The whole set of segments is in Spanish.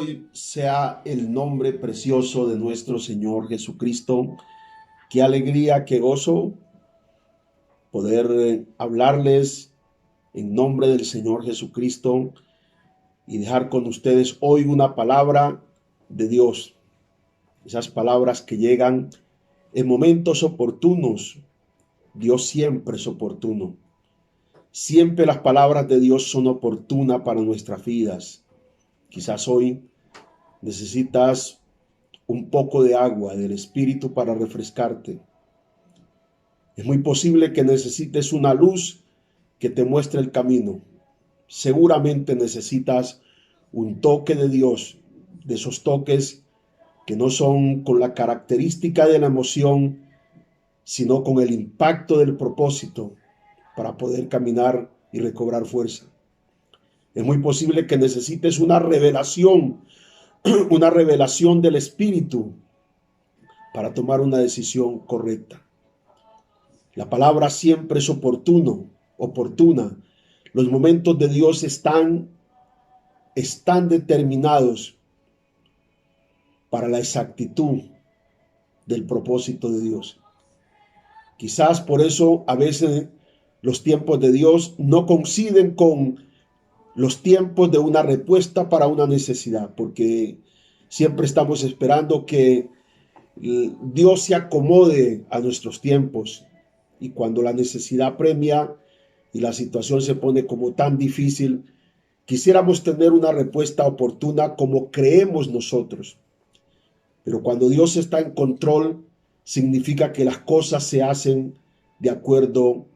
hoy sea el nombre precioso de nuestro Señor Jesucristo. Qué alegría, qué gozo poder hablarles en nombre del Señor Jesucristo y dejar con ustedes hoy una palabra de Dios. Esas palabras que llegan en momentos oportunos. Dios siempre es oportuno. Siempre las palabras de Dios son oportunas para nuestras vidas. Quizás hoy necesitas un poco de agua del Espíritu para refrescarte. Es muy posible que necesites una luz que te muestre el camino. Seguramente necesitas un toque de Dios, de esos toques que no son con la característica de la emoción, sino con el impacto del propósito para poder caminar y recobrar fuerza. Es muy posible que necesites una revelación del Espíritu para tomar una decisión correcta. La palabra siempre es oportuna. Los momentos de Dios están determinados para la exactitud del propósito de Dios. Quizás por eso a veces los tiempos de Dios no coinciden con los tiempos de una respuesta para una necesidad, porque siempre estamos esperando que Dios se acomode a nuestros tiempos, y cuando la necesidad premia y la situación se pone como tan difícil, quisiéramos tener una respuesta oportuna como creemos nosotros. Pero cuando Dios está en control, significa que las cosas se hacen de acuerdo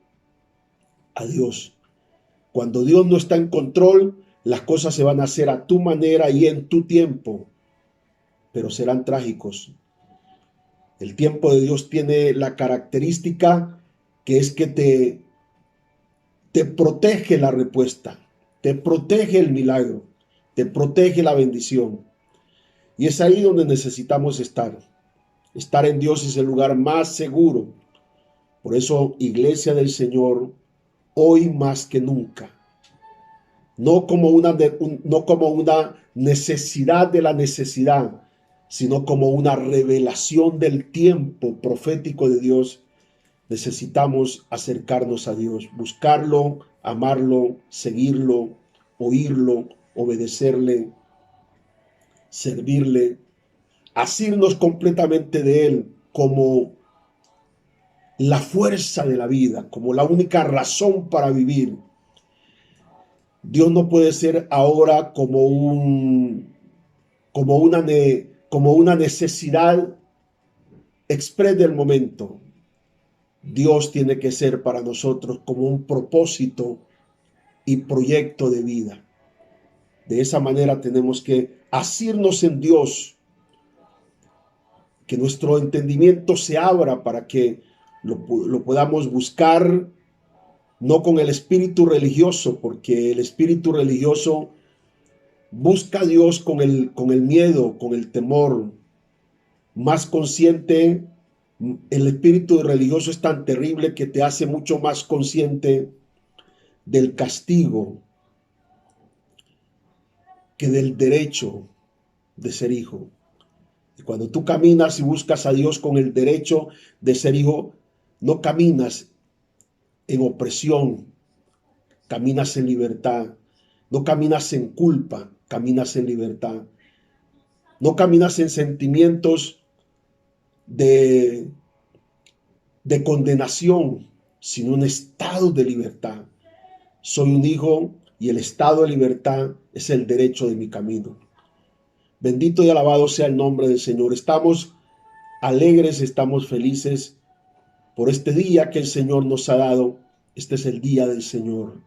a Dios. Cuando Dios no está en control, las cosas se van a hacer a tu manera y en tu tiempo, pero serán trágicos. El tiempo de Dios tiene la característica que es que te protege la respuesta, te protege el milagro, te protege la bendición. Y es ahí donde necesitamos estar. Estar en Dios es el lugar más seguro. Por eso, Iglesia del Señor, hoy más que nunca, no como una necesidad de la necesidad, sino como una revelación del tiempo profético de Dios, necesitamos acercarnos a Dios, buscarlo, amarlo, seguirlo, oírlo, obedecerle, servirle, asirnos completamente de Él como la fuerza de la vida, como la única razón para vivir. Dios no puede ser ahora como una necesidad express del momento. Dios tiene que ser para nosotros como un propósito y proyecto de vida. De esa manera tenemos que asirnos en Dios, que nuestro entendimiento se abra para que lo podamos buscar, no con el espíritu religioso, porque el espíritu religioso busca a Dios con el miedo, con el temor. Más consciente, el espíritu religioso es tan terrible que te hace mucho más consciente del castigo que del derecho de ser hijo. Y cuando tú caminas y buscas a Dios con el derecho de ser hijo, no caminas en opresión, caminas en libertad. No caminas en culpa, caminas en libertad. No caminas en sentimientos de condenación, sino un estado de libertad. Soy un hijo y el estado de libertad es el derecho de mi camino. Bendito y alabado sea el nombre del Señor. Estamos alegres, estamos felices por este día que el Señor nos ha dado. Este es el día del Señor.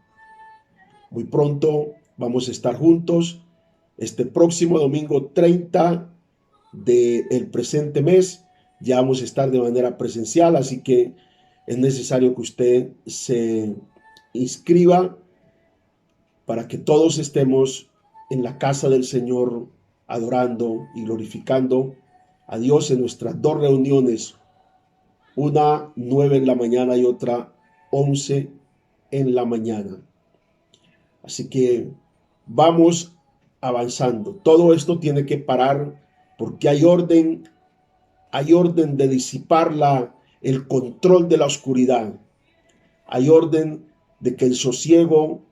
Muy pronto vamos a estar juntos. Este próximo domingo 30 del presente mes ya vamos a estar de manera presencial, así que es necesario que usted se inscriba para que todos estemos en la casa del Señor adorando y glorificando a Dios en nuestras dos reuniones, una 9 en la mañana y otra 11 en la mañana. Así que vamos avanzando. Todo esto tiene que parar porque hay orden de disipar el control de la oscuridad. Hay orden de que el sosiego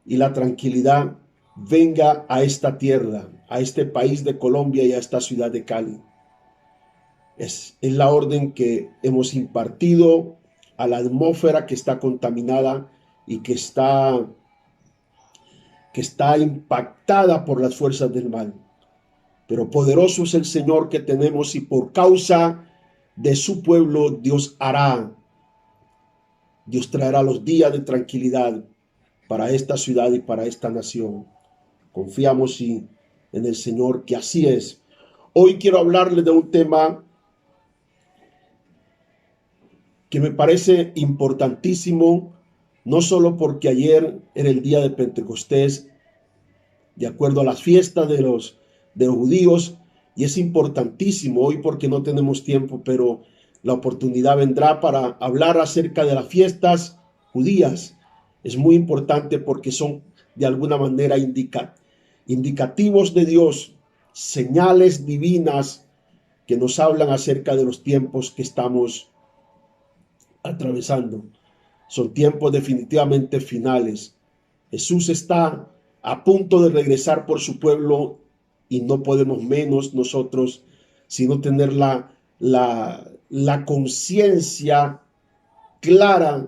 y la tranquilidad venga a esta tierra, a este país de Colombia y a esta ciudad de Cali. Es la orden que hemos impartido a la atmósfera que está contaminada y que está impactada por las fuerzas del mal. Pero poderoso es el Señor que tenemos y por causa de su pueblo Dios traerá los días de tranquilidad para esta ciudad y para esta nación. Confiamos en el Señor que así es. Hoy quiero hablarles de un tema que me parece importantísimo, no solo porque ayer era el día de Pentecostés, de acuerdo a las fiestas de los judíos, y es importantísimo hoy porque no tenemos tiempo, pero la oportunidad vendrá para hablar acerca de las fiestas judías. Es muy importante porque son de alguna manera indicativos de Dios, señales divinas que nos hablan acerca de los tiempos que estamos atravesando. Son tiempos definitivamente finales. Jesús está a punto de regresar por su pueblo y no podemos menos nosotros sino tener la conciencia clara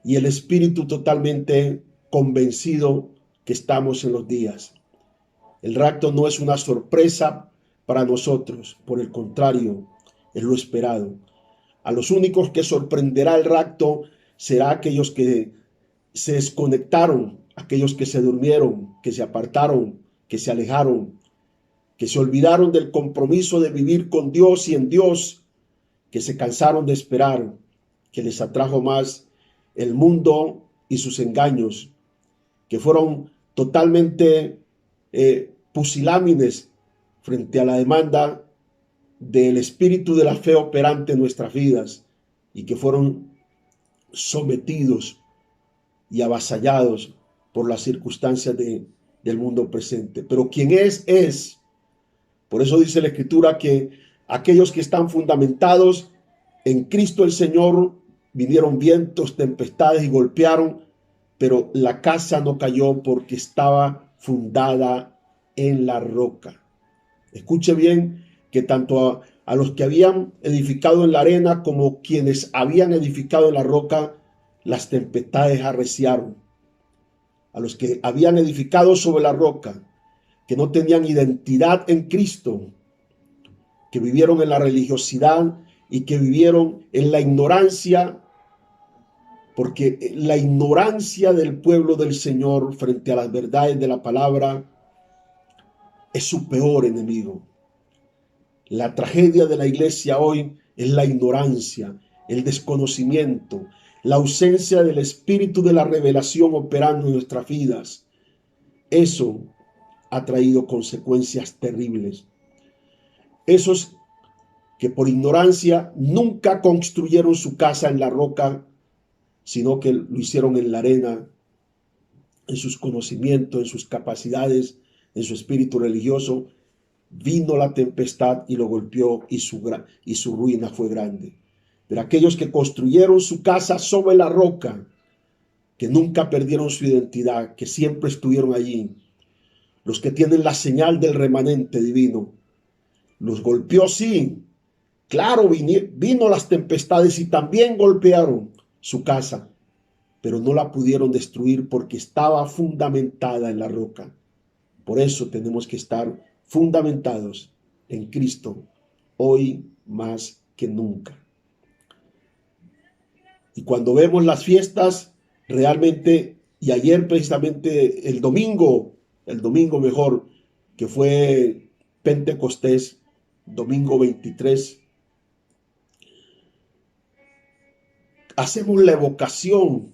y el espíritu totalmente convencido que estamos en los días. El rapto no es una sorpresa para nosotros, por el contrario, es lo esperado. A los únicos que sorprenderá el rapto será aquellos que se desconectaron, aquellos que se durmieron, que se apartaron, que se alejaron, que se olvidaron del compromiso de vivir con Dios y en Dios, que se cansaron de esperar, que les atrajo más el mundo y sus engaños, que fueron totalmente pusilánimes frente a la demanda del espíritu de la fe operante en nuestras vidas y que fueron sometidos y avasallados por las circunstancias del mundo presente. Pero quien es. Por eso dice la Escritura que aquellos que están fundamentados en Cristo el Señor, vinieron vientos, tempestades y golpearon, pero la casa no cayó porque estaba fundada en la roca. Escuche bien que tanto a los que habían edificado en la arena como quienes habían edificado en la roca, las tempestades arreciaron. A los que habían edificado sobre la roca, que no tenían identidad en Cristo, que vivieron en la religiosidad y que vivieron en la ignorancia, porque la ignorancia del pueblo del Señor frente a las verdades de la palabra es su peor enemigo. La tragedia de la iglesia hoy es la ignorancia, el desconocimiento, la ausencia del espíritu de la revelación operando en nuestras vidas. Eso ha traído consecuencias terribles. Esos que por ignorancia nunca construyeron su casa en la roca, sino que lo hicieron en la arena, en sus conocimientos, en sus capacidades, en su espíritu religioso, vino la tempestad y lo golpeó y su ruina fue grande. Pero aquellos que construyeron su casa sobre la roca, que nunca perdieron su identidad, que siempre estuvieron allí, los que tienen la señal del remanente divino, los golpeó sí. Claro, vino las tempestades y también golpearon su casa, pero no la pudieron destruir porque estaba fundamentada en la roca. Por eso tenemos que estar fundamentados en Cristo hoy más que nunca. Y cuando vemos las fiestas, realmente, y ayer precisamente el domingo mejor, que fue Pentecostés, domingo 23, hacemos la evocación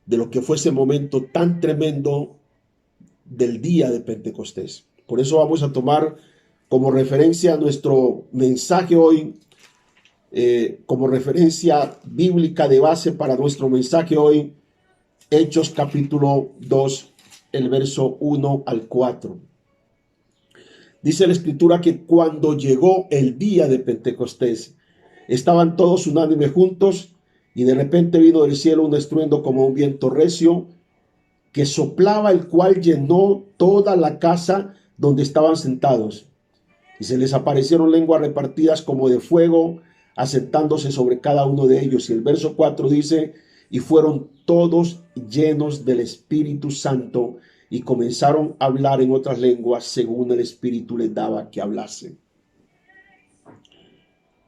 de lo que fue ese momento tan tremendo del día de Pentecostés. Por eso vamos a tomar como referencia nuestro mensaje hoy, como referencia bíblica de base para nuestro mensaje hoy, Hechos capítulo 2, el verso 1 al 4. Dice la escritura que cuando llegó el día de Pentecostés, estaban todos unánimes juntos y de repente vino del cielo un estruendo como un viento recio que soplaba, el cual llenó toda la casa donde estaban sentados. Y se les aparecieron lenguas repartidas como de fuego, asentándose sobre cada uno de ellos. Y el verso 4 dice, y fueron todos llenos del Espíritu Santo y comenzaron a hablar en otras lenguas según el Espíritu les daba que hablasen.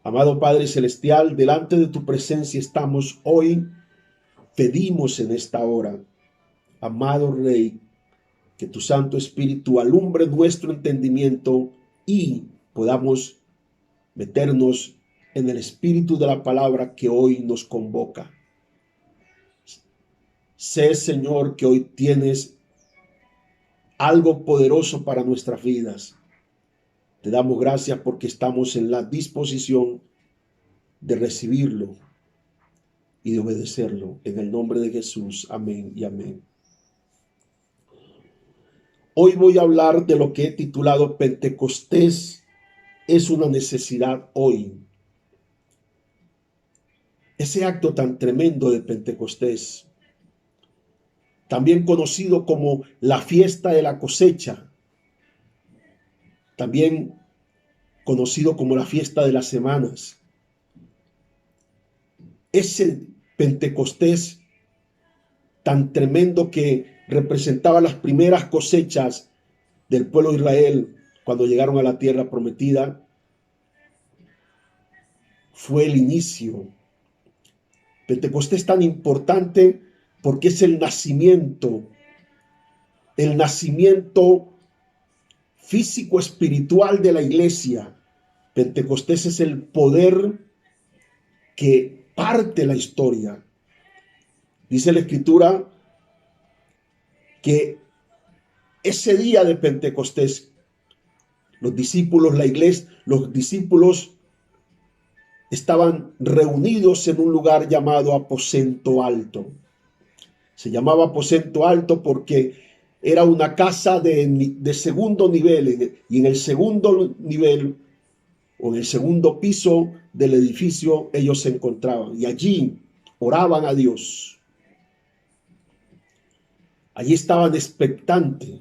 Amado Padre Celestial, delante de tu presencia estamos hoy. Pedimos en esta hora, amado Rey, que tu Santo Espíritu alumbre nuestro entendimiento y podamos meternos en el espíritu de la palabra que hoy nos convoca. Sé, Señor, que hoy tienes algo poderoso para nuestras vidas. Te damos gracias porque estamos en la disposición de recibirlo y de obedecerlo. En el nombre de Jesús. Amén y amén. Hoy voy a hablar de lo que he titulado Pentecostés es una necesidad hoy. Ese acto tan tremendo de Pentecostés, también conocido como la fiesta de la cosecha, también conocido como la fiesta de las semanas. Ese Pentecostés tan tremendo que representaba las primeras cosechas del pueblo de Israel cuando llegaron a la tierra prometida, fue el inicio. Pentecostés tan importante porque es el nacimiento físico espiritual de la iglesia. Pentecostés es el poder que parte la historia. Dice la escritura que ese día de Pentecostés, los discípulos estaban reunidos en un lugar llamado aposento alto. Se llamaba aposento alto porque era una casa de segundo nivel, y en el segundo nivel o en el segundo piso del edificio ellos se encontraban y allí oraban a Dios. Allí estaban expectantes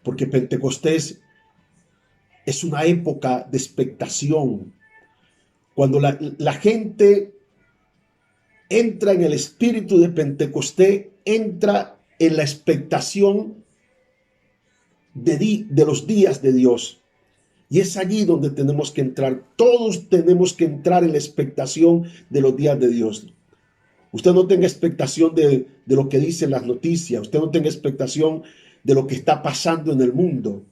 porque Pentecostés es una época de expectación. Cuando la gente entra en el espíritu de Pentecostés, entra en la expectación de los días de Dios. Y es allí donde tenemos que entrar. Todos tenemos que entrar en la expectación de los días de Dios. Usted no tenga expectación de lo que dicen las noticias. Usted no tenga expectación de lo que está pasando en el mundo.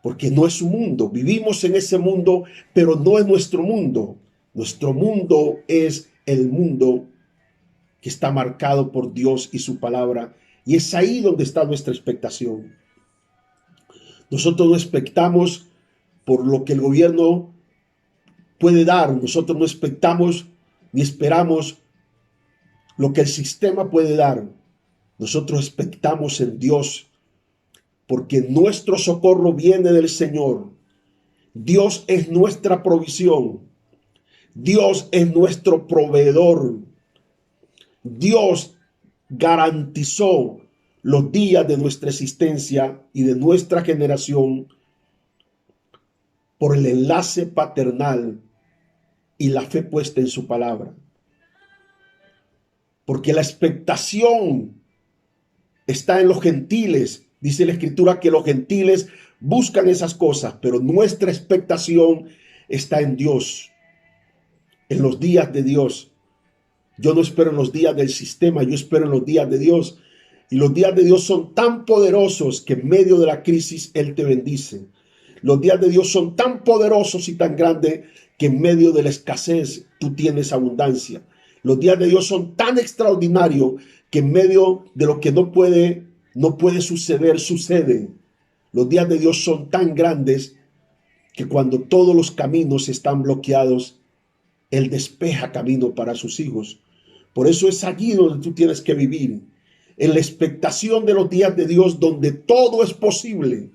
Porque no es su mundo. Vivimos en ese mundo, pero no es nuestro mundo. Nuestro mundo es el mundo que está marcado por Dios y su palabra. Y es ahí donde está nuestra expectación. Nosotros no expectamos por lo que el gobierno puede dar. Nosotros no expectamos ni esperamos lo que el sistema puede dar. Nosotros expectamos en Dios, porque nuestro socorro viene del Señor. Dios es nuestra provisión. Dios es nuestro proveedor. Dios garantizó los días de nuestra existencia y de nuestra generación por el enlace paternal y la fe puesta en su palabra. Porque la expectación está en los gentiles. Dice la escritura que los gentiles buscan esas cosas, pero nuestra expectación está en Dios, en los días de Dios. Yo no espero en los días del sistema, yo espero en los días de Dios. Y los días de Dios son tan poderosos que en medio de la crisis Él te bendice. Los días de Dios son tan poderosos y tan grandes que en medio de la escasez tú tienes abundancia. Los días de Dios son tan extraordinarios que en medio de lo que no puede suceder, sucede. Los días de Dios son tan grandes que cuando todos los caminos están bloqueados, Él despeja camino para sus hijos. Por eso es allí donde tú tienes que vivir, en la expectación de los días de Dios, donde todo es posible.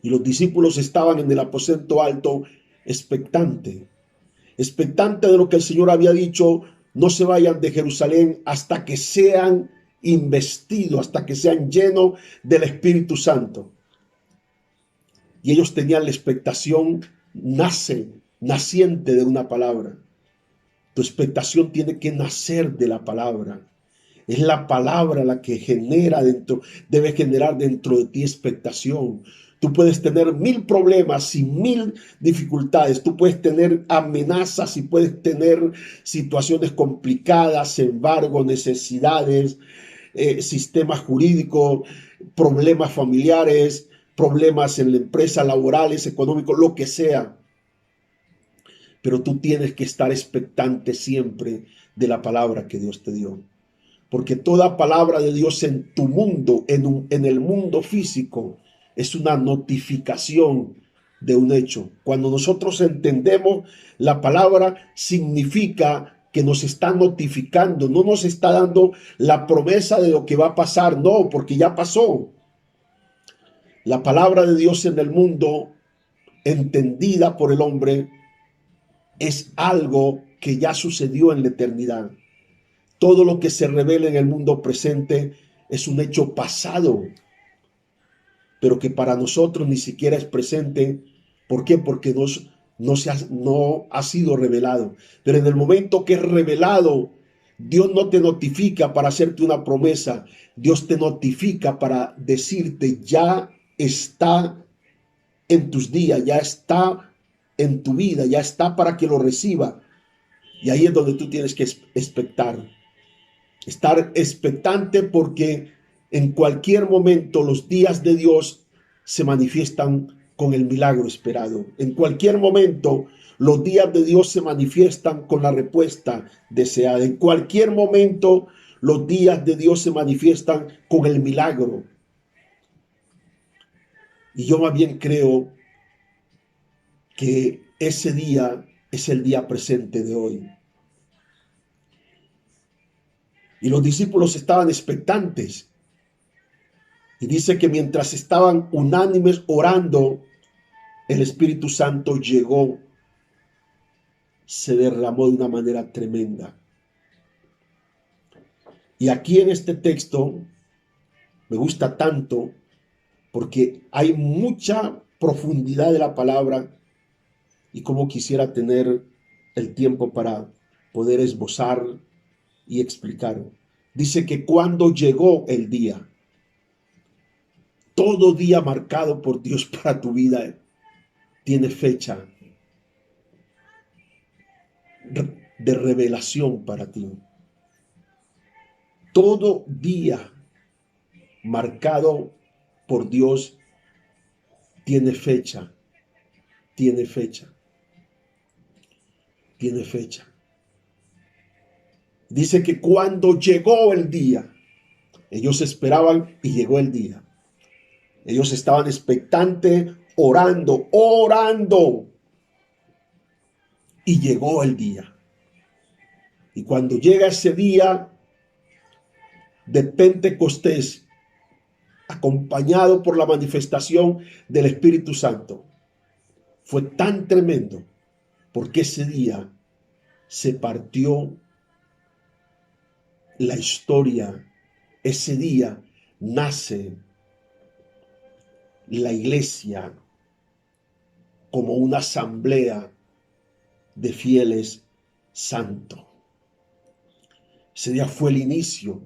Y los discípulos estaban en el aposento alto expectante, expectante de lo que el Señor había dicho: no se vayan de Jerusalén hasta que sean investidos, hasta que sean llenos del Espíritu Santo. Y ellos tenían la expectación naciente de una palabra. Tu expectación tiene que nacer de la palabra. Es la palabra la que debe generar dentro de ti expectación. Tú puedes tener 1000 problemas y 1000 dificultades. Tú puedes tener amenazas y puedes tener situaciones complicadas, embargo, necesidades, sistemas jurídicos, problemas familiares, problemas en la empresa, laborales, económicos, lo que sea. Pero tú tienes que estar expectante siempre de la palabra que Dios te dio. Porque toda palabra de Dios en tu mundo, en el mundo físico, es una notificación de un hecho. Cuando nosotros entendemos la palabra, significa que nos está notificando, no nos está dando la promesa de lo que va a pasar, no, porque ya pasó. La palabra de Dios en el mundo, entendida por el hombre, es algo que ya sucedió en la eternidad. Todo lo que se revela en el mundo presente es un hecho pasado, pero que para nosotros ni siquiera es presente. ¿Por qué? Porque no ha sido revelado. Pero en el momento que es revelado, Dios no te notifica para hacerte una promesa. Dios te notifica para decirte: ya está en tus días, ya está en tu vida, ya está para que lo reciba. Y ahí es donde tú tienes que expectar. Estar expectante, porque en cualquier momento los días de Dios se manifiestan con el milagro esperado. En cualquier momento los días de Dios se manifiestan con la respuesta deseada. En cualquier momento los días de Dios se manifiestan con el milagro. Y yo más bien creo que ese día es el día presente de hoy. Y los discípulos estaban expectantes. Y dice que mientras estaban unánimes orando, el Espíritu Santo llegó, se derramó de una manera tremenda. Y aquí en este texto me gusta tanto porque hay mucha profundidad de la palabra, y como quisiera tener el tiempo para poder esbozar y explicar. Dice que cuando llegó el día, todo día marcado por Dios para tu vida tiene fecha de revelación para ti. Todo día marcado por Dios tiene fecha, tiene fecha, tiene fecha. Dice que cuando llegó el día, ellos esperaban y llegó el día. Ellos estaban expectantes, orando, y llegó el día. Y cuando llega ese día de Pentecostés, acompañado por la manifestación del Espíritu Santo, fue tan tremendo, porque ese día se partió la historia. Ese día nace la iglesia como una asamblea de fieles santos. Ese día fue el inicio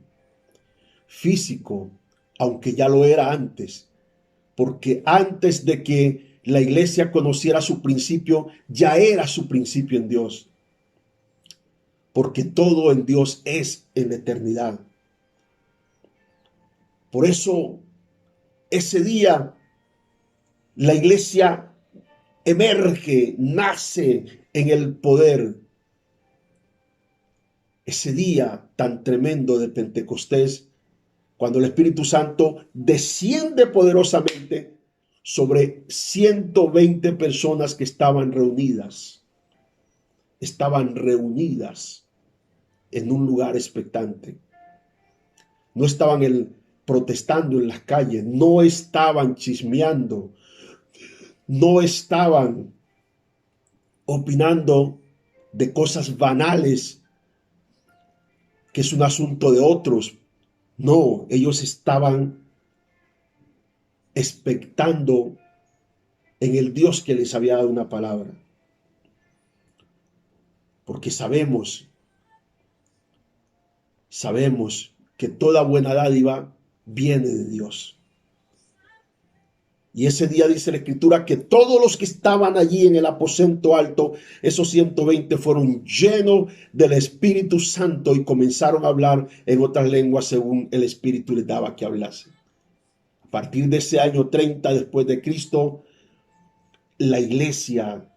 físico, aunque ya lo era antes, porque antes de que la iglesia conociera su principio, ya era su principio en Dios, porque todo en Dios es en la eternidad. Por eso, ese día, la iglesia emerge, nace en el poder. Ese día tan tremendo de Pentecostés, cuando el Espíritu Santo desciende poderosamente sobre 120 personas que estaban reunidas en un lugar expectante. No estaban protestando en las calles, no estaban chismeando, no estaban opinando de cosas banales, que es un asunto de otros. No, ellos estaban expectando en el Dios que les había dado una palabra. Porque sabemos que toda buena dádiva viene de Dios. Y ese día dice la Escritura que todos los que estaban allí en el aposento alto, esos 120, fueron llenos del Espíritu Santo y comenzaron a hablar en otras lenguas según el Espíritu les daba que hablasen. A partir de ese año 30 después de Cristo, la iglesia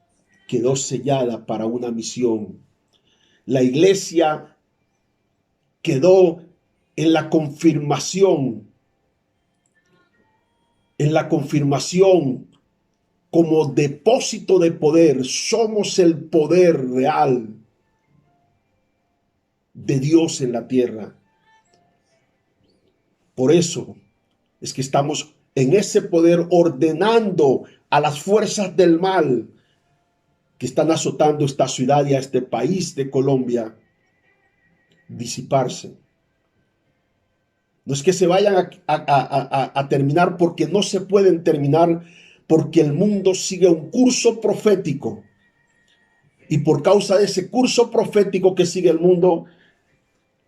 quedó sellada para una misión. La iglesia quedó en la confirmación como depósito de poder. Somos el poder real de Dios en la tierra. Por eso es que estamos en ese poder ordenando a las fuerzas del mal que están azotando esta ciudad y a este país de Colombia disiparse. No es que se vayan a terminar, porque no se pueden terminar, porque el mundo sigue un curso profético. Y por causa de ese curso profético que sigue el mundo,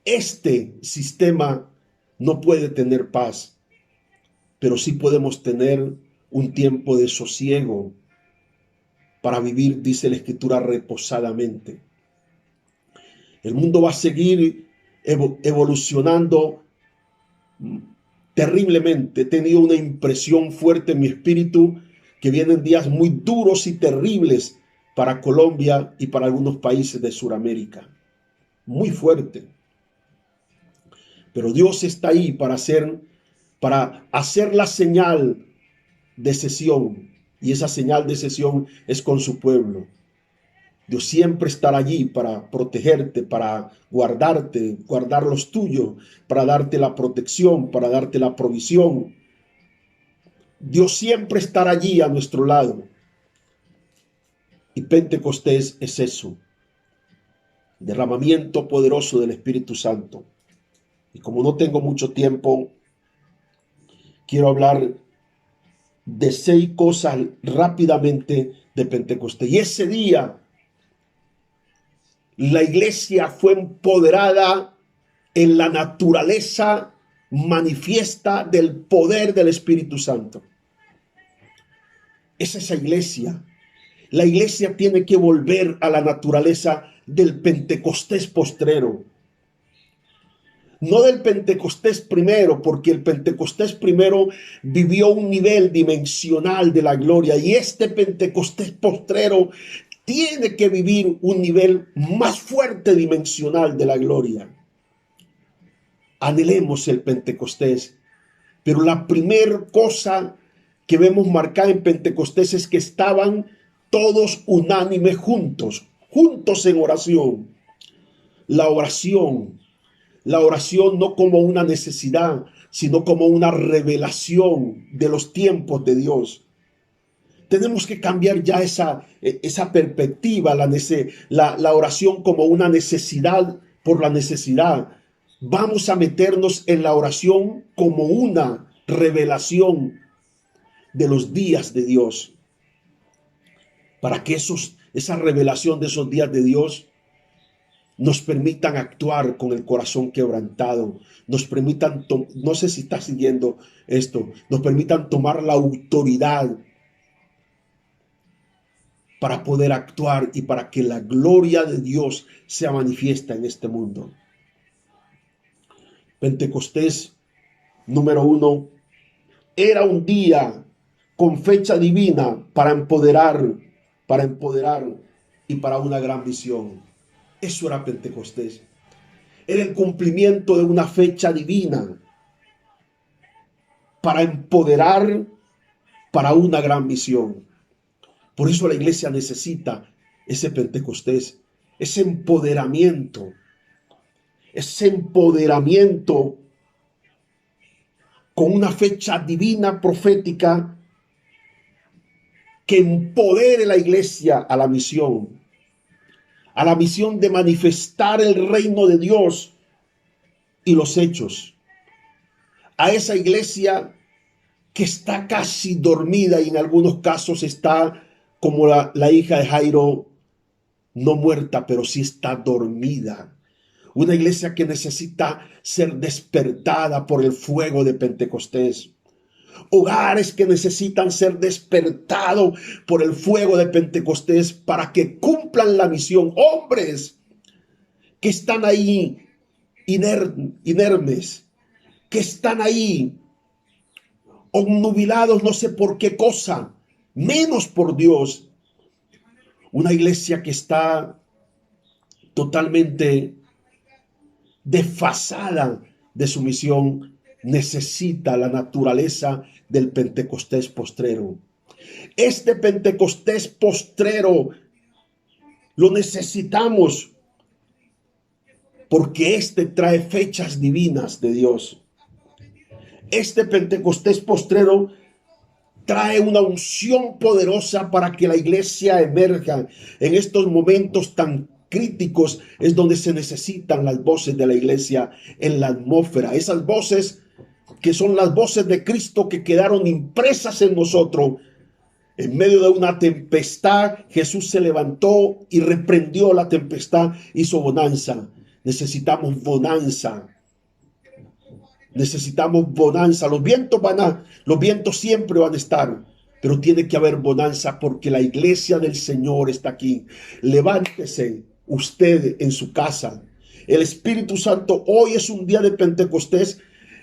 este sistema no puede tener paz. Pero sí podemos tener un tiempo de sosiego para vivir, dice la Escritura, reposadamente. El mundo va a seguir evolucionando terriblemente. He tenido una impresión fuerte en mi espíritu que vienen días muy duros y terribles para Colombia y para algunos países de Sudamérica. Muy fuerte. Pero Dios está ahí para hacer la señal de cesión. Y esa señal de cesión es con su pueblo. Dios siempre estará allí para protegerte, para guardarte, guardar los tuyos, para darte la protección, para darte la provisión. Dios siempre estará allí a nuestro lado. Y Pentecostés es eso, derramamiento poderoso del Espíritu Santo. Y como no tengo mucho tiempo, quiero hablar de 6 cosas rápidamente de Pentecostés. Y ese día la iglesia fue empoderada en la naturaleza manifiesta del poder del Espíritu Santo. Es esa iglesia. La iglesia tiene que volver a la naturaleza del Pentecostés postrero. No del Pentecostés primero, porque el Pentecostés primero vivió un nivel dimensional de la gloria, y este Pentecostés postrero tiene que vivir un nivel más fuerte dimensional de la gloria. Anhelemos el Pentecostés, pero la primera cosa que vemos marcada en Pentecostés es que estaban todos unánimes juntos en oración. La oración no como una necesidad, sino como una revelación de los tiempos de Dios. Tenemos que cambiar ya esa perspectiva, la oración como una necesidad por la necesidad. Vamos a meternos en la oración como una revelación de los días de Dios, para que esa revelación de esos días de Dios nos permitan actuar con el corazón quebrantado, nos permitan, no sé si está siguiendo esto, nos permitan tomar la autoridad para poder actuar y para que la gloria de Dios sea manifiesta en este mundo. Pentecostés, número 1, era un día con fecha divina para empoderar y para una gran visión. Eso era Pentecostés. Era el cumplimiento de una fecha divina para empoderar para una gran misión. Por eso la iglesia necesita ese Pentecostés, ese empoderamiento con una fecha divina profética que empodere la iglesia a la misión de manifestar el reino de Dios y los hechos. A esa iglesia que está casi dormida y en algunos casos está como la hija de Jairo, no muerta, pero sí está dormida. Una iglesia que necesita ser despertada por el fuego de Pentecostés. Hogares que necesitan ser despertados por el fuego de Pentecostés para que cumplan la misión. Hombres que están ahí inermes, que están ahí obnubilados no sé por qué cosa, menos por Dios. Una iglesia que está totalmente desfasada de su misión necesita la naturaleza del Pentecostés postrero. Este Pentecostés postrero lo necesitamos porque este trae fechas divinas de Dios. Este Pentecostés postrero trae una unción poderosa para que la iglesia emerja en estos momentos tan críticos. Es donde se necesitan las voces de la iglesia en la atmósfera. Esas voces que son las voces de Cristo que quedaron impresas en nosotros. En medio de una tempestad, Jesús se levantó y reprendió la tempestad, hizo bonanza. Necesitamos bonanza. Necesitamos bonanza. Los vientos siempre van a estar, pero tiene que haber bonanza porque la iglesia del Señor está aquí. Levántese usted en su casa. El Espíritu Santo, hoy es un día de Pentecostés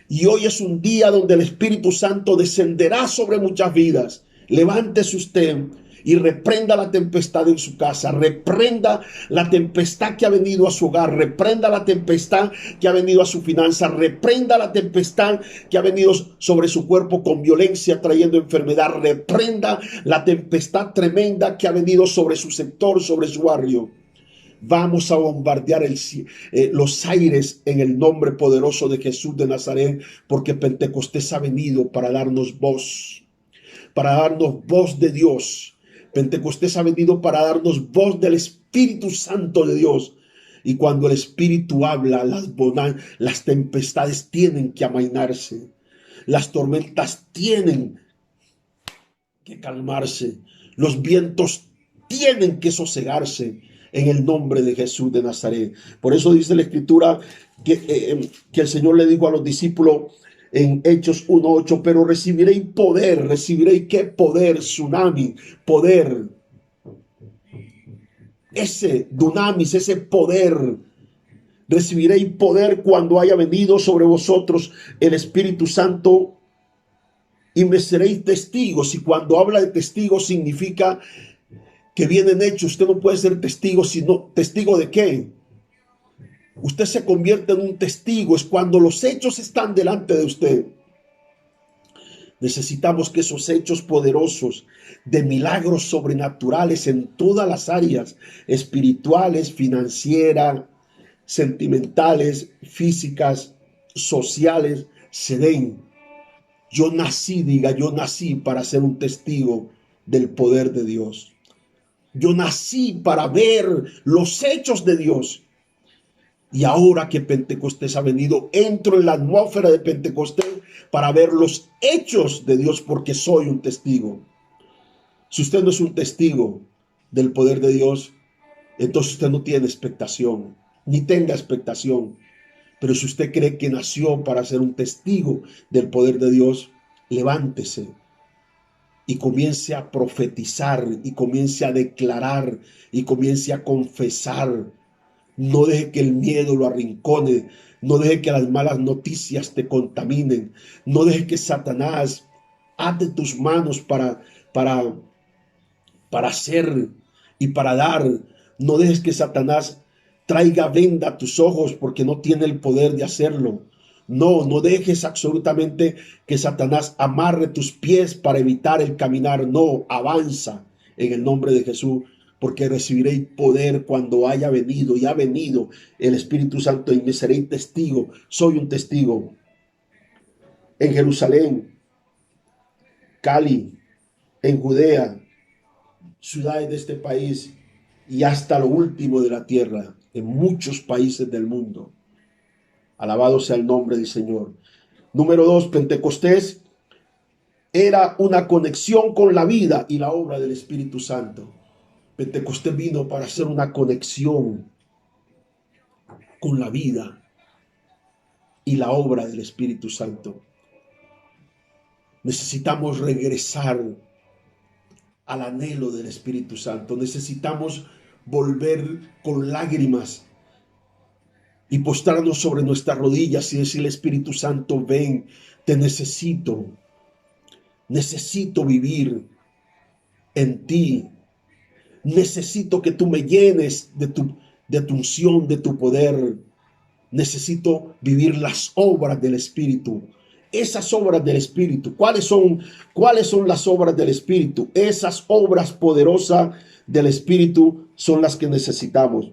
y hoy es un día donde el Espíritu Santo descenderá sobre muchas vidas. Levántese usted y reprenda la tempestad en su casa, reprenda la tempestad que ha venido a su hogar, reprenda la tempestad que ha venido a su finanza, reprenda la tempestad que ha venido sobre su cuerpo con violencia trayendo enfermedad, reprenda la tempestad tremenda que ha venido sobre su sector, sobre su barrio. Vamos a bombardear los aires en el nombre poderoso de Jesús de Nazaret, porque Pentecostés ha venido para darnos voz de Dios. Pentecostés ha venido para darnos voz del Espíritu Santo de Dios. Y cuando el Espíritu habla, las tempestades tienen que amainarse. Las tormentas tienen que calmarse. Los vientos tienen que sosegarse en el nombre de Jesús de Nazaret. Por eso dice la Escritura que el Señor le dijo a los discípulos en Hechos 1:8, pero recibiréis poder. ¿Recibiréis qué poder? Tsunami, poder. Ese dunamis, ese poder. Recibiréis poder cuando haya venido sobre vosotros el Espíritu Santo y me seréis testigos. Y cuando habla de testigos significa que vienen hechos. Usted no puede ser testigo, sino testigo de qué. Usted se convierte en un testigo, es cuando los hechos están delante de usted. Necesitamos que esos hechos poderosos de milagros sobrenaturales en todas las áreas, espirituales, financieras, sentimentales, físicas, sociales, se den. Yo nací para ser un testigo del poder de Dios. Yo nací para ver los hechos de Dios. Y ahora que Pentecostés ha venido, entro en la atmósfera de Pentecostés para ver los hechos de Dios porque soy un testigo. Si usted no es un testigo del poder de Dios, entonces usted no tiene expectación, ni tenga expectación. Pero si usted cree que nació para ser un testigo del poder de Dios, levántese y comience a profetizar y comience a declarar y comience a confesar. No deje que el miedo lo arrincone. No deje que las malas noticias te contaminen. No deje que Satanás ate tus manos para hacer y para dar. No dejes que Satanás traiga venda a tus ojos porque no tiene el poder de hacerlo. No dejes absolutamente que Satanás amarre tus pies para evitar el caminar. No, avanza en el nombre de Jesús. Porque recibiréis poder cuando haya venido y ha venido el Espíritu Santo y me seréis testigo. Soy un testigo en Jerusalén, Cali, en Judea, ciudades de este país y hasta lo último de la tierra, en muchos países del mundo. Alabado sea el nombre del Señor. Número 2, Pentecostés era una conexión con la vida y la obra del Espíritu Santo. Pentecostés vino para hacer una conexión con la vida y la obra del Espíritu Santo. Necesitamos regresar al anhelo del Espíritu Santo. Necesitamos volver con lágrimas y postrarnos sobre nuestras rodillas y decirle: Espíritu Santo, ven, te necesito. Necesito vivir en ti. Necesito que tú me llenes de tu unción, de tu poder. Necesito vivir las obras del Espíritu. Esas obras del Espíritu. ¿Cuáles son las obras del Espíritu? Esas obras poderosas del Espíritu son las que necesitamos.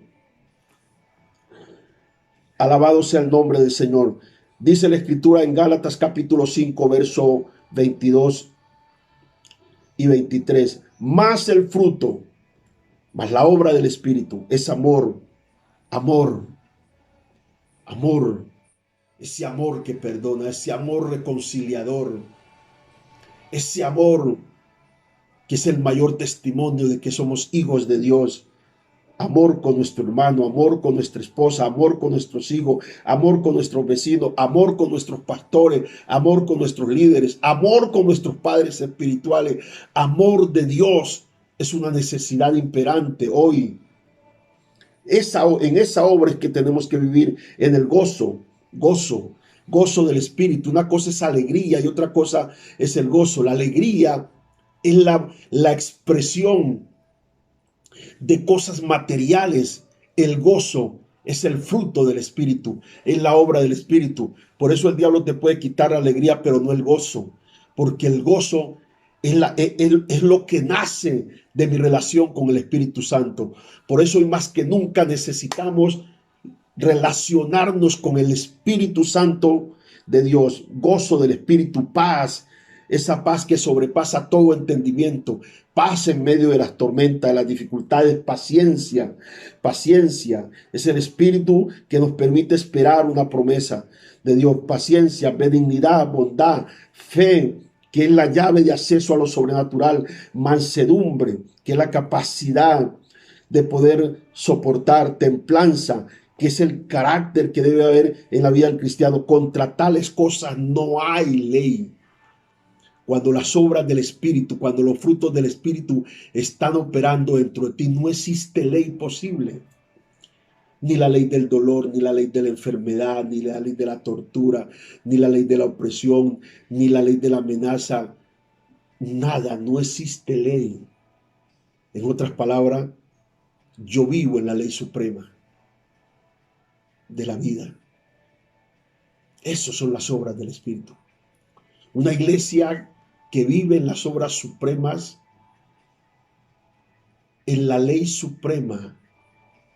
Alabado sea el nombre del Señor. Dice la Escritura en Gálatas capítulo 5, verso 22 y 23. Más el fruto, más la obra del Espíritu es amor, amor, amor. Ese amor que perdona, ese amor reconciliador, ese amor que es el mayor testimonio de que somos hijos de Dios. Amor con nuestro hermano, amor con nuestra esposa, amor con nuestros hijos, amor con nuestros vecinos, amor con nuestros pastores, amor con nuestros líderes, amor con nuestros padres espirituales. Amor de Dios es una necesidad imperante hoy. En esa obra es que tenemos que vivir, en el gozo del Espíritu. Una cosa es alegría y otra cosa es el gozo. La alegría es la expresión de cosas materiales. El gozo es el fruto del Espíritu, es la obra del Espíritu. Por eso el diablo te puede quitar la alegría, pero no el gozo, porque el gozo es lo que nace de mi relación con el Espíritu Santo. Por eso hoy más que nunca necesitamos relacionarnos con el Espíritu Santo de Dios. Gozo del Espíritu, paz, esa paz que sobrepasa todo entendimiento, paz en medio de las tormentas, de las dificultades, paciencia. Es el Espíritu que nos permite esperar una promesa de Dios. Paciencia, benignidad, bondad, fe, que es la llave de acceso a lo sobrenatural. Mansedumbre, que es la capacidad de poder soportar. Templanza, que es el carácter que debe haber en la vida del cristiano. Contra tales cosas no hay ley. Cuando las obras del Espíritu, cuando los frutos del Espíritu están operando dentro de ti, no existe ley posible. Ni la ley del dolor, ni la ley de la enfermedad, ni la ley de la tortura, ni la ley de la opresión, ni la ley de la amenaza. Nada, no existe ley. En otras palabras, yo vivo en la ley suprema de la vida. Esas son las obras del Espíritu. Una iglesia que vive en las obras supremas, en la ley suprema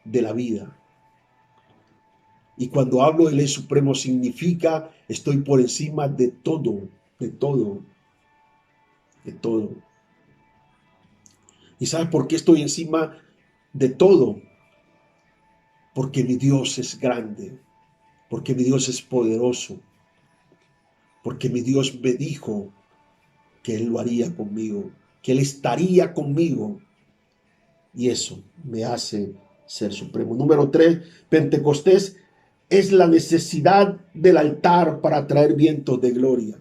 de la vida. Y cuando hablo de ley suprema significa estoy por encima de todo, de todo, de todo. ¿Y sabes por qué estoy encima de todo? Porque mi Dios es grande, porque mi Dios es poderoso, porque mi Dios me dijo que Él lo haría conmigo, que Él estaría conmigo. Y eso me hace ser supremo. Número 3, Pentecostés es la necesidad del altar para traer vientos de gloria.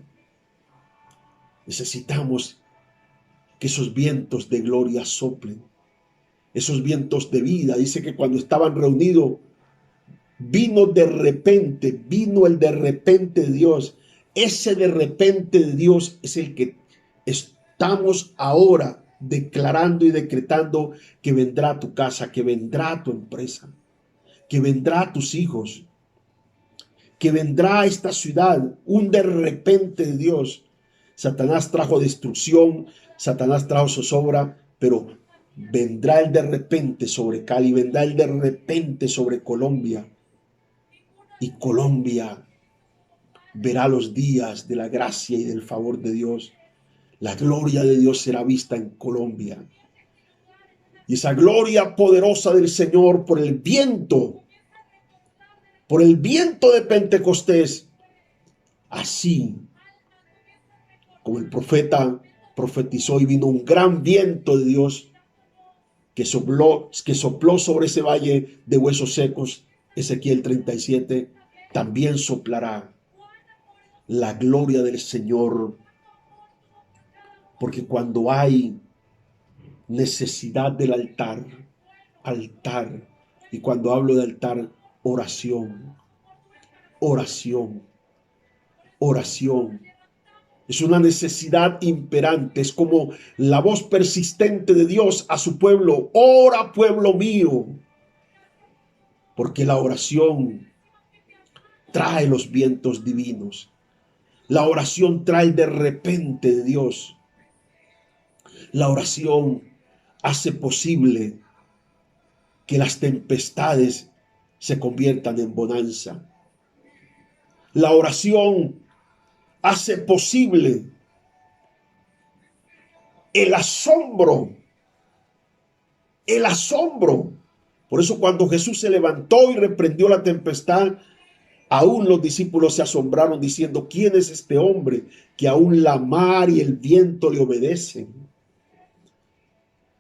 Necesitamos que esos vientos de gloria soplen, esos vientos de vida. Dice que cuando estaban reunidos, vino el de repente de Dios. Ese de repente de Dios es el que estamos ahora declarando y decretando que vendrá a tu casa, que vendrá a tu empresa, que vendrá a tus hijos, que vendrá a esta ciudad, un de repente de Dios. Satanás trajo destrucción, Satanás trajo zozobra, pero vendrá el de repente sobre Cali, vendrá el de repente sobre Colombia. Y Colombia verá los días de la gracia y del favor de Dios. La gloria de Dios será vista en Colombia. Y esa gloria poderosa del Señor por el viento de Pentecostés, así como el profeta profetizó y vino un gran viento de Dios que sopló sobre ese valle de huesos secos, Ezequiel 37, también soplará la gloria del Señor, porque cuando hay necesidad del altar, y cuando hablo de altar, oración, oración, oración. Es una necesidad imperante, es como la voz persistente de Dios a su pueblo: ora, pueblo mío, porque la oración trae los vientos divinos. La oración trae el de repente de Dios. La oración hace posible que las tempestades se conviertan en bonanza. La oración hace posible el asombro. El asombro. Por eso cuando Jesús se levantó y reprendió la tempestad, aún los discípulos se asombraron diciendo: ¿quién es este hombre que aún la mar y el viento le obedecen?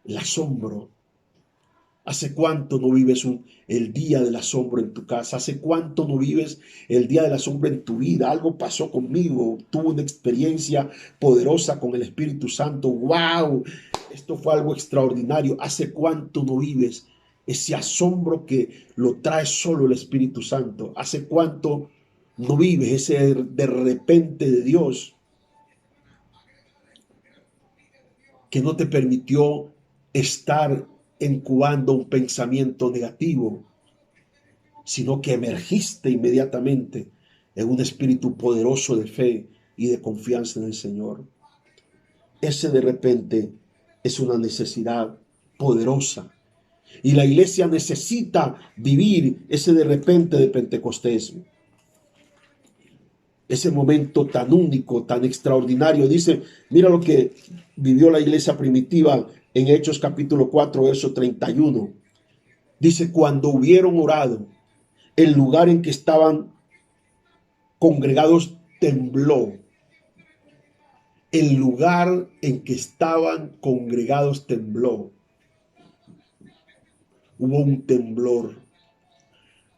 El asombro. ¿Hace cuánto no vives el día del asombro en tu casa? ¿Hace cuánto no vives el día del asombro en tu vida? Algo pasó conmigo, tuve una experiencia poderosa con el Espíritu Santo. ¡Wow! Esto fue algo extraordinario. ¿Hace cuánto no vives ese asombro que lo trae solo el Espíritu Santo? ¿Hace cuánto no vives ese de repente de Dios que no te permitió estar incubando un pensamiento negativo, sino que emergiste inmediatamente en un espíritu poderoso de fe y de confianza en el Señor? Ese de repente es una necesidad poderosa, y la iglesia necesita vivir ese de repente de Pentecostés, ese momento tan único, tan extraordinario. Dice, mira lo que vivió la iglesia primitiva en Hechos capítulo 4, verso 31. Dice: cuando hubieron orado, el lugar en que estaban congregados tembló. El lugar en que estaban congregados tembló. Hubo un temblor.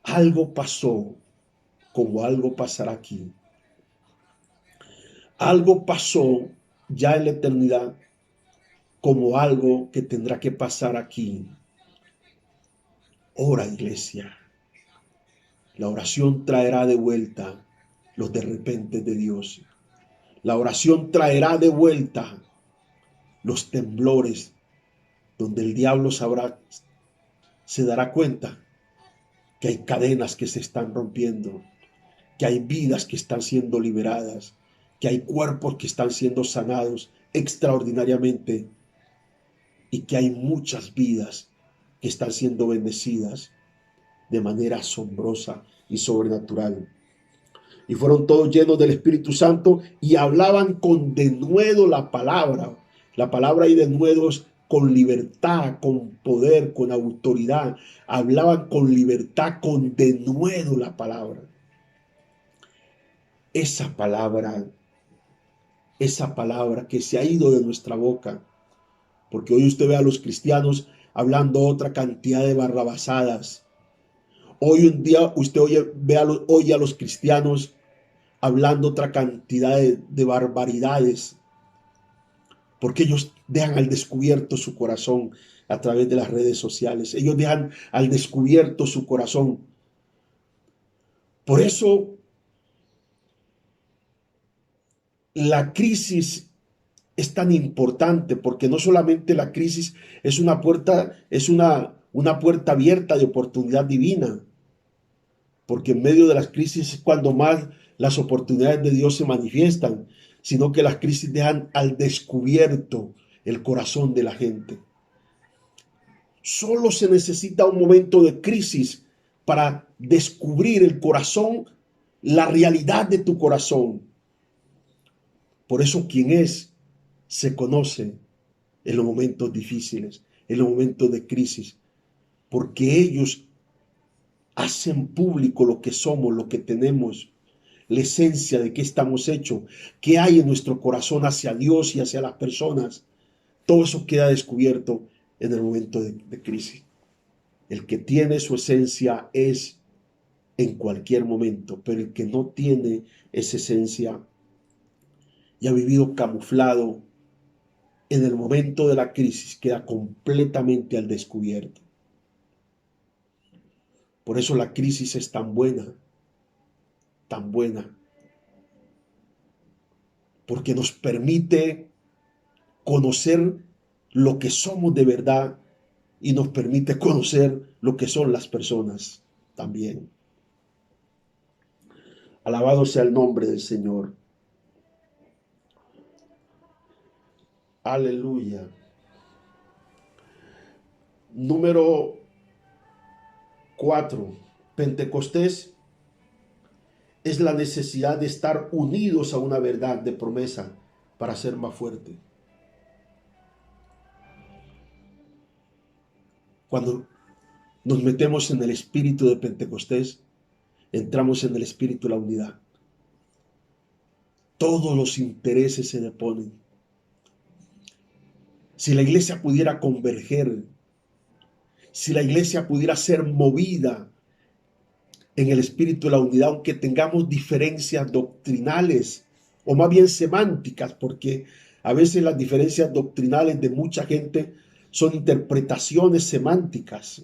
Algo pasó, como algo pasará aquí. Algo pasó ya en la eternidad, como algo que tendrá que pasar aquí. Ora, iglesia. La oración traerá de vuelta los de repente de Dios. La oración traerá de vuelta los temblores, donde el diablo se dará cuenta que hay cadenas que se están rompiendo, que hay vidas que están siendo liberadas, que hay cuerpos que están siendo sanados extraordinariamente, y que hay muchas vidas que están siendo bendecidas de manera asombrosa y sobrenatural. Y fueron todos llenos del Espíritu Santo y hablaban con denuedo la palabra. La palabra y denuedos con libertad, con poder, con autoridad. Hablaban con libertad, con denuedo la palabra. Esa palabra que se ha ido de nuestra boca, porque hoy usted ve a los cristianos hablando otra cantidad de barrabasadas. Hoy un día usted oye a los cristianos hablando otra cantidad de barbaridades, porque ellos dejan al descubierto su corazón a través de las redes sociales. Ellos dejan al descubierto su corazón. Por eso la crisis es tan importante, porque no solamente la crisis es una puerta abierta de oportunidad divina, porque en medio de las crisis es cuando más las oportunidades de Dios se manifiestan, sino que las crisis dejan al descubierto el corazón de la gente. Solo se necesita un momento de crisis para descubrir el corazón, la realidad de tu corazón. Por eso quien es, se conoce en los momentos difíciles, en los momentos de crisis, porque ellos hacen público lo que somos, lo que tenemos, la esencia de qué estamos hechos, qué hay en nuestro corazón hacia Dios y hacia las personas. Todo eso queda descubierto en el momento de crisis. El que tiene su esencia es en cualquier momento, pero el que no tiene esa esencia y ha vivido camuflado, en el momento de la crisis queda completamente al descubierto. Por eso la crisis es tan buena, porque nos permite conocer lo que somos de verdad y nos permite conocer lo que son las personas también. Alabado sea el nombre del Señor. Aleluya. Número 4. Pentecostés es la necesidad de estar unidos a una verdad de promesa para ser más fuerte. Cuando nos metemos en el espíritu de Pentecostés, entramos en el espíritu de la unidad. Todos los intereses se deponen. Si la iglesia pudiera converger, si la iglesia pudiera ser movida en el espíritu de la unidad, aunque tengamos diferencias doctrinales o más bien semánticas, porque a veces las diferencias doctrinales de mucha gente son interpretaciones semánticas,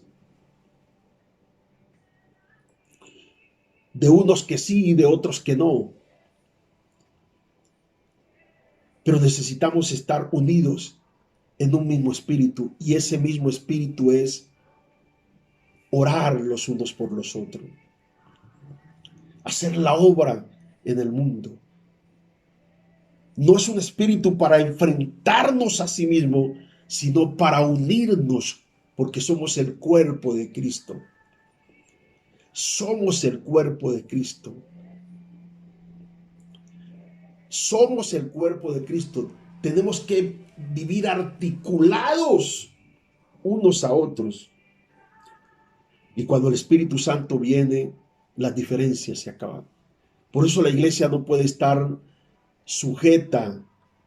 de unos que sí y de otros que no. Pero necesitamos estar unidos en un mismo espíritu, y ese mismo espíritu es orar los unos por los otros, hacer la obra en el mundo. No es un espíritu para enfrentarnos a sí mismo, sino para unirnos, porque somos el cuerpo de Cristo. Somos el cuerpo de Cristo. Somos el cuerpo de Cristo. Tenemos que vivir articulados unos a otros. Y cuando el Espíritu Santo viene, las diferencias se acaban. Por eso la iglesia no puede estar sujeta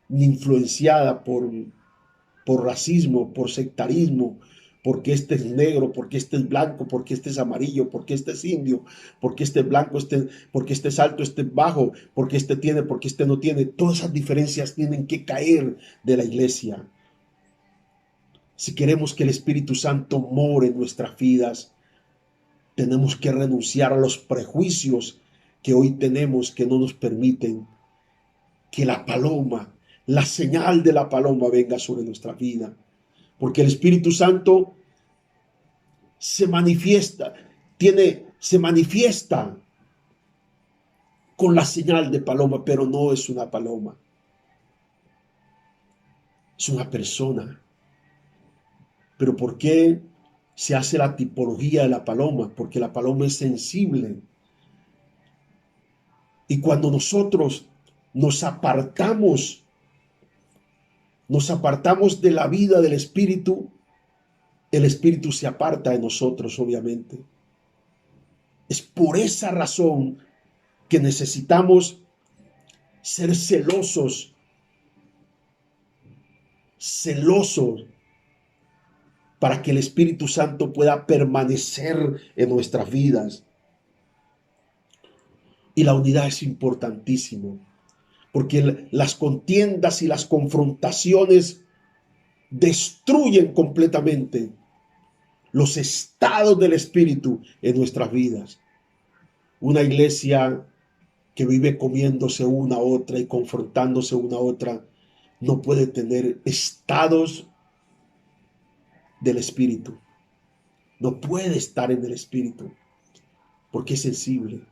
ni influenciada por racismo, por sectarismo, porque este es negro, porque este es blanco, porque este es amarillo, porque este es indio, porque este es blanco, porque este es alto, este es bajo, porque este tiene, porque este no tiene. Todas esas diferencias tienen que caer de la iglesia. Si queremos que el Espíritu Santo more en nuestras vidas, tenemos que renunciar a los prejuicios que hoy tenemos, que no nos permiten que la paloma, la señal de la paloma venga sobre nuestra vida. Porque el Espíritu Santo se manifiesta con la señal de paloma, pero no es una paloma. Es una persona. ¿Pero por qué se hace la tipología de la paloma? Porque la paloma es sensible. Y cuando nosotros nos apartamos de la vida del Espíritu, el Espíritu se aparta de nosotros, obviamente. Es por esa razón que necesitamos ser celosos para que el Espíritu Santo pueda permanecer en nuestras vidas. Y la unidad es importantísimo, porque las contiendas y las confrontaciones destruyen completamente los estados del Espíritu en nuestras vidas. Una iglesia que vive comiéndose una a otra y confrontándose una a otra no puede tener estados del Espíritu. No puede estar en el Espíritu porque es sensible.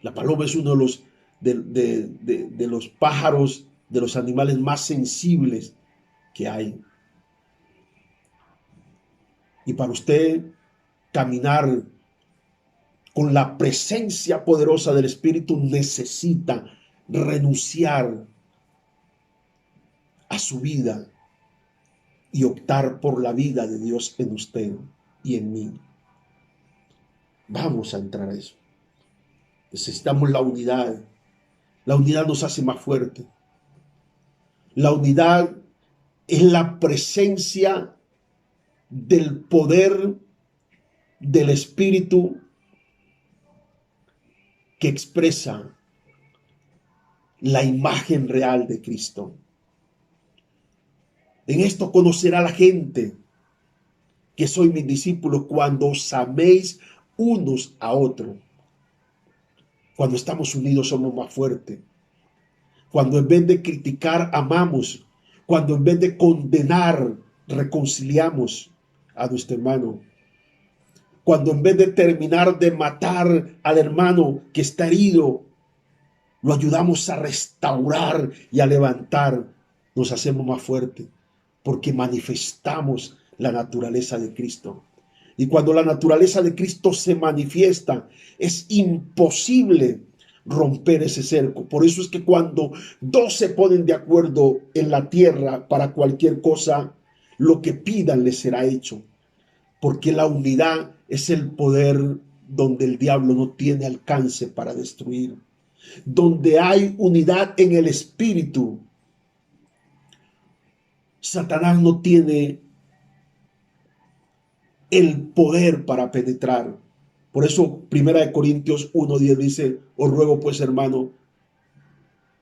La paloma es uno de los pájaros, de los animales más sensibles que hay. Y para usted caminar con la presencia poderosa del Espíritu, necesita renunciar a su vida y optar por la vida de Dios en usted y en mí. Vamos a entrar a eso. Necesitamos la unidad. La unidad nos hace más fuerte. La unidad es la presencia del poder del Espíritu que expresa la imagen real de Cristo. En esto conocerá la gente que soy mis discípulos cuando os améis unos a otros. Cuando estamos unidos somos más fuertes. Cuando en vez de criticar amamos. Cuando en vez de condenar reconciliamos a nuestro hermano. Cuando en vez de terminar de matar al hermano que está herido, lo ayudamos a restaurar y a levantar, nos hacemos más fuertes porque manifestamos la naturaleza de Cristo. Y cuando la naturaleza de Cristo se manifiesta, es imposible romper ese cerco. Por eso es que cuando dos se ponen de acuerdo en la tierra para cualquier cosa, lo que pidan les será hecho. Porque la unidad es el poder donde el diablo no tiene alcance para destruir. Donde hay unidad en el espíritu, Satanás no tiene el poder para penetrar. Por eso 1 Corintios 1:10 dice: os ruego pues, hermano,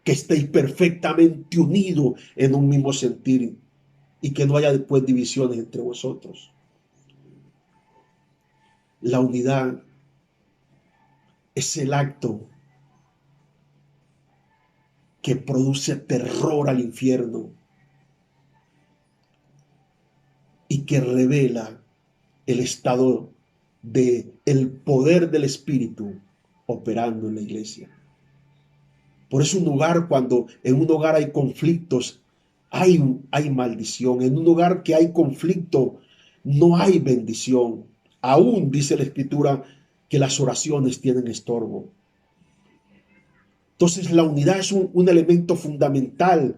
que estéis perfectamente unidos en un mismo sentir y que no haya después divisiones entre vosotros. La unidad es el acto que produce terror al infierno y que revela el estado de el poder del Espíritu operando en la iglesia. Por eso cuando en un hogar hay conflictos, hay maldición. En un hogar que hay conflicto, no hay bendición. Aún dice la Escritura que las oraciones tienen estorbo. Entonces la unidad es un elemento fundamental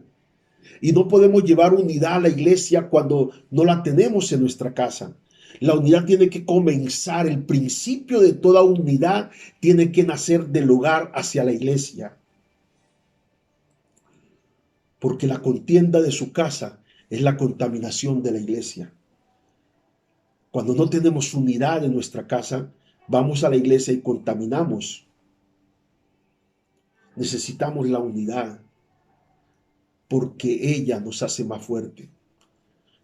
y no podemos llevar unidad a la iglesia cuando no la tenemos en nuestra casa. La unidad tiene que comenzar, el principio de toda unidad tiene que nacer del hogar hacia la iglesia. Porque la contienda de su casa es la contaminación de la iglesia. Cuando no tenemos unidad en nuestra casa, vamos a la iglesia y contaminamos. Necesitamos la unidad porque ella nos hace más fuerte.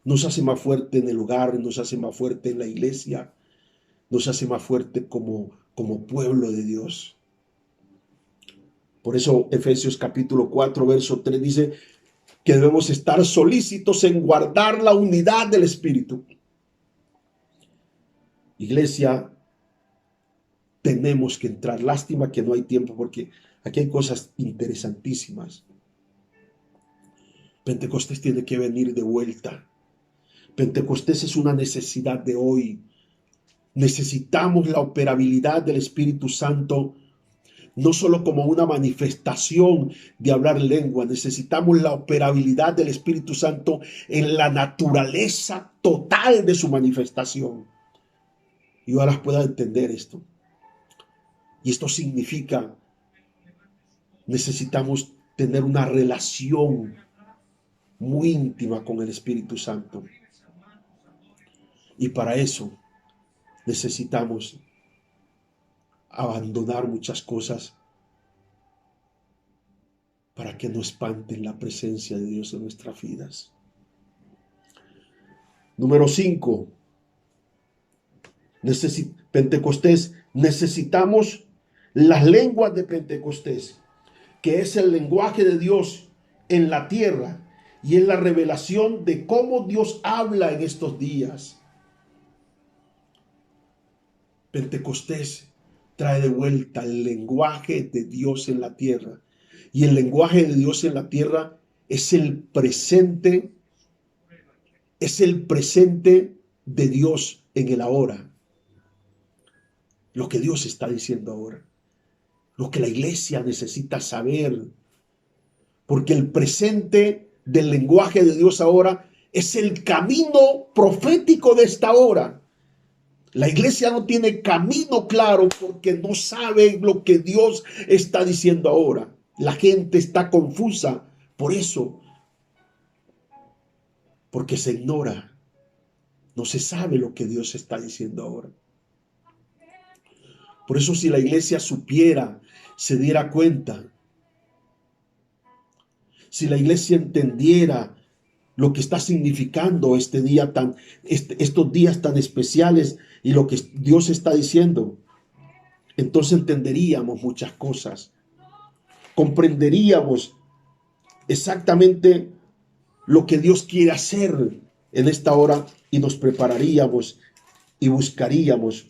Nos hace más fuerte en el hogar, nos hace más fuerte en la iglesia, nos hace más fuerte como pueblo de Dios. Por eso Efesios capítulo 4, verso 3 dice que debemos estar solícitos en guardar la unidad del Espíritu. Iglesia, tenemos que entrar. Lástima que no hay tiempo porque aquí hay cosas interesantísimas. Pentecostés tiene que venir de vuelta. Pentecostés es una necesidad de hoy. Necesitamos la operabilidad del Espíritu Santo, no solo como una manifestación de hablar lengua. Necesitamos la operabilidad del Espíritu Santo en la naturaleza total de su manifestación. Y ahora pueda entender esto. Y esto significa, necesitamos tener una relación muy íntima con el Espíritu Santo. Y para eso necesitamos abandonar muchas cosas para que no espanten la presencia de Dios en nuestras vidas. Número 5. Pentecostés. Necesitamos las lenguas de Pentecostés, que es el lenguaje de Dios en la tierra y es la revelación de cómo Dios habla en estos días. Pentecostés trae de vuelta el lenguaje de Dios en la tierra. Y el lenguaje de Dios en la tierra es el presente de Dios en el ahora. Lo que Dios está diciendo ahora. Lo que la iglesia necesita saber. Porque el presente del lenguaje de Dios ahora Es el camino profético de esta hora. La iglesia no tiene camino claro porque no sabe lo que Dios está diciendo ahora. La gente está confusa por eso, porque se ignora. No se sabe lo que Dios está diciendo ahora. Por eso si la iglesia supiera, se diera cuenta, si la iglesia entendiera lo que está significando este día estos días tan especiales y lo que Dios está diciendo, entonces entenderíamos muchas cosas, comprenderíamos exactamente lo que Dios quiere hacer en esta hora y nos prepararíamos y buscaríamos.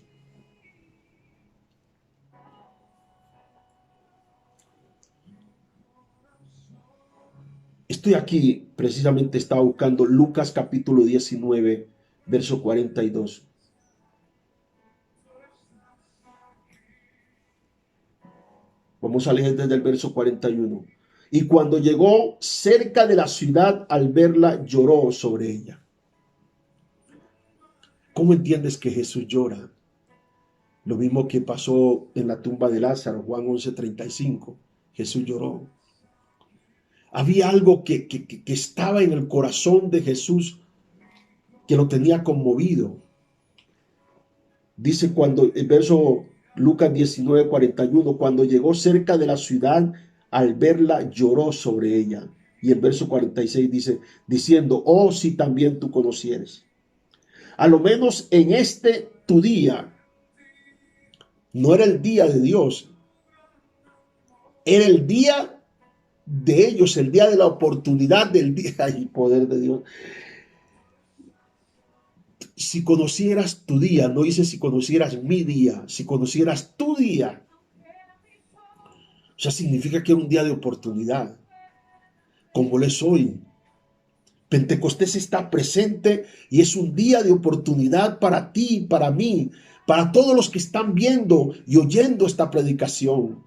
Estoy aquí, precisamente estaba buscando Lucas capítulo 19, verso 42. Vamos a leer desde el verso 41. Y cuando llegó cerca de la ciudad, al verla, lloró sobre ella. ¿Cómo entiendes que Jesús llora? Lo mismo que pasó en la tumba de Lázaro, Juan 11:35. Jesús lloró. Había algo que estaba en el corazón de Jesús que lo tenía conmovido. Dice cuando el verso Lucas 19:41, cuando llegó cerca de la ciudad, al verla lloró sobre ella. Y el verso 46 dice, diciendo, oh, si también tú conocieres. A lo menos en este tu día, no era el día de Dios, era el día de ellos, el día de la oportunidad del día y poder de Dios. Si conocieras tu día, no dice si conocieras mi día, si conocieras tu día, o sea, significa que era un día de oportunidad, como lo es hoy. Pentecostés está presente y es un día de oportunidad para ti, para mí, para todos los que están viendo y oyendo esta predicación.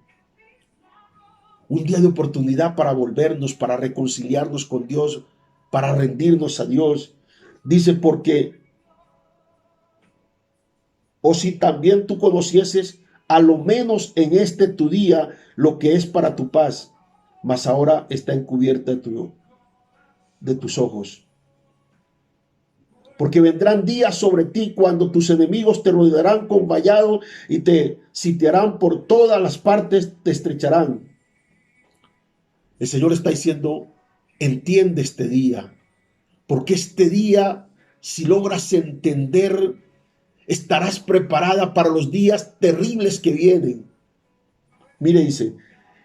Un día de oportunidad para volvernos, para reconciliarnos con Dios, para rendirnos a Dios. Dice, porque, o si también tú conocieses, a lo menos en este tu día, lo que es para tu paz, mas ahora está encubierta de tus ojos. Porque vendrán días sobre ti cuando tus enemigos te rodearán con vallado y te sitiarán por todas las partes, te estrecharán. El Señor está diciendo, entiende este día, porque este día, si logras entender, estarás preparada para los días terribles que vienen. Mire, dice,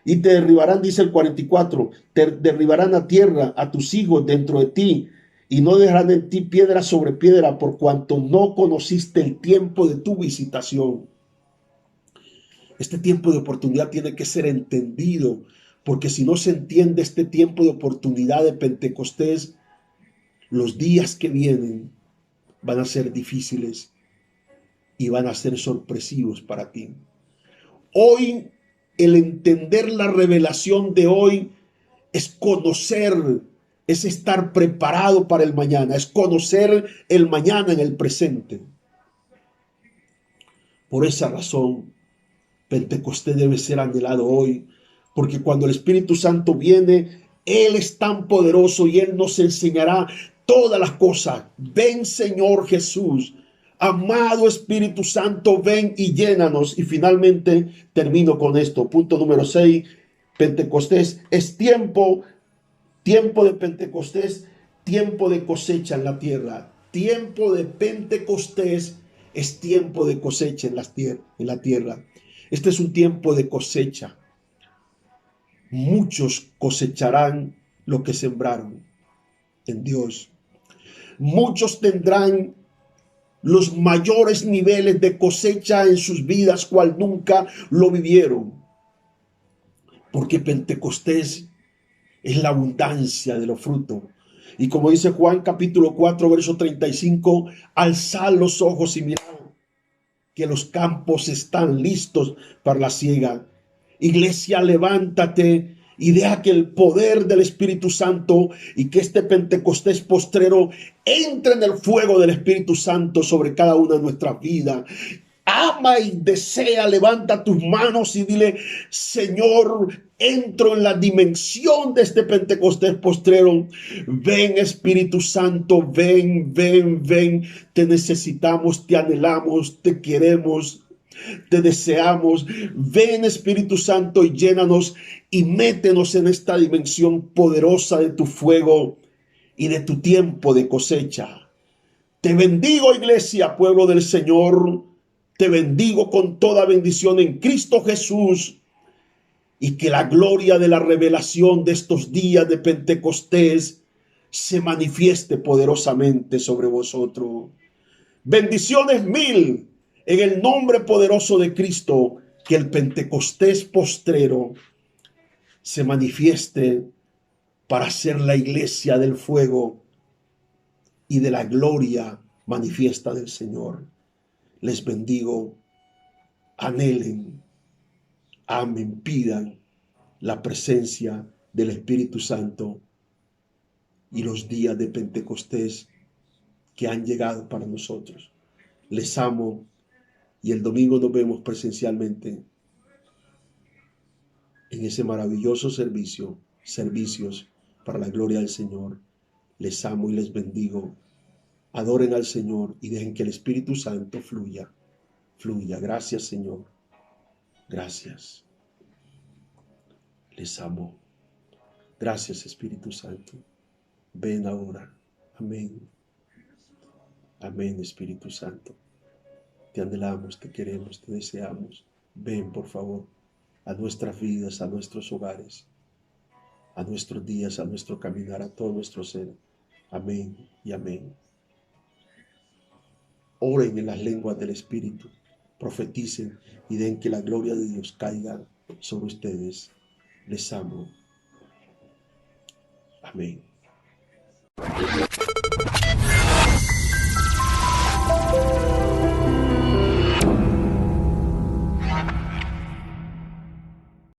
y te derribarán, dice el 44, te derribarán a tierra a tus hijos dentro de ti, y no dejarán en ti piedra sobre piedra, por cuanto no conociste el tiempo de tu visitación. Este tiempo de oportunidad tiene que ser entendido, porque si no se entiende este tiempo de oportunidad de Pentecostés, los días que vienen van a ser difíciles y van a ser sorpresivos para ti. Hoy, el entender la revelación de hoy es conocer, es estar preparado para el mañana, es conocer el mañana en el presente. Por esa razón, Pentecostés debe ser anhelado hoy, porque cuando el Espíritu Santo viene, Él es tan poderoso y Él nos enseñará todas las cosas. Ven, Señor Jesús. Amado Espíritu Santo, ven y llénanos. Y finalmente termino con esto. Punto número 6. Pentecostés es tiempo de Pentecostés, tiempo de cosecha en la tierra. Tiempo de Pentecostés es tiempo de cosecha en la tierra. Este es un tiempo de cosecha. Muchos cosecharán lo que sembraron en Dios. Muchos tendrán los mayores niveles de cosecha en sus vidas, cual nunca lo vivieron. Porque Pentecostés es la abundancia de los frutos. Y como dice Juan capítulo 4, verso 35, alzad los ojos y mirad que los campos están listos para la siega. Iglesia, levántate y deja que el poder del Espíritu Santo y que este Pentecostés postrero entre en el fuego del Espíritu Santo sobre cada una de nuestras vidas. Ama y desea, levanta tus manos y dile: Señor, entro en la dimensión de este Pentecostés postrero. Ven, Espíritu Santo, ven, ven, ven. Te necesitamos, te anhelamos, te queremos, te deseamos. Ven, Espíritu Santo, y llénanos y métenos en esta dimensión poderosa de tu fuego y de tu tiempo de cosecha. Te bendigo, iglesia, pueblo del Señor. Te bendigo con toda bendición en Cristo Jesús, y que la gloria de la revelación de estos días de Pentecostés se manifieste poderosamente sobre vosotros. Bendiciones mil en el nombre poderoso de Cristo. Que el Pentecostés postrero se manifieste para ser la iglesia del fuego y de la gloria manifiesta del Señor. Les bendigo. Anhelen, amen, pidan la presencia del Espíritu Santo y los días de Pentecostés que han llegado para nosotros. Les amo, y el domingo nos vemos presencialmente en ese maravilloso servicios para la gloria del Señor. Les amo y les bendigo. Adoren al Señor y dejen que el Espíritu Santo fluya. Gracias, Señor. Gracias. Les amo. Gracias, Espíritu Santo. Ven ahora. Amén. Amén, Espíritu Santo. Te anhelamos, te queremos, te deseamos. Ven, por favor, a nuestras vidas, a nuestros hogares, a nuestros días, a nuestro caminar, a todo nuestro ser. Amén y amén. Oren en las lenguas del Espíritu, profeticen y den que la gloria de Dios caiga sobre ustedes. Les amo. Amén.